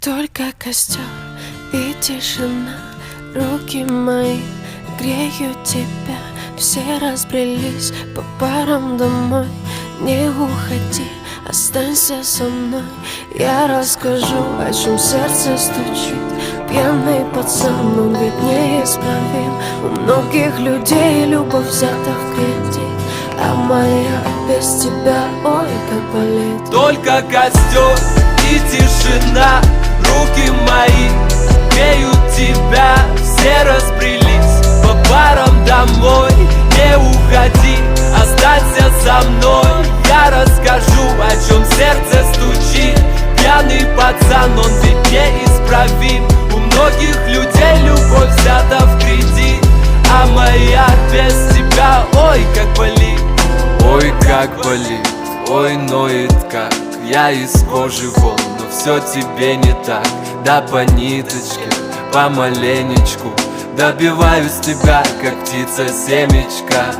Только костер и тишина, руки мои греют тебя. Все разбрелись по парам домой. Не уходи, останься со мной. Я расскажу, о чем сердце стучит. Пьяный пацан, он ведь неисправим. У многих людей любовь взята в кредит, а моя без тебя, ой, как болит. Только костер и тишина, руки мои греют тебя. Все разбрелись по парам домой. Не уходи, останься со мной. Я расскажу, о чем сердце стучит. Пьяный пацан, он ведь неисправим. У многих людей любовь взята в кредит, а моя без тебя, ой, как болит. Ой, как болит, ой, ноет как. Я из кожи вон, но все тебе не так. Да по ниточке, помаленечку добиваюсь тебя, как птица семечка.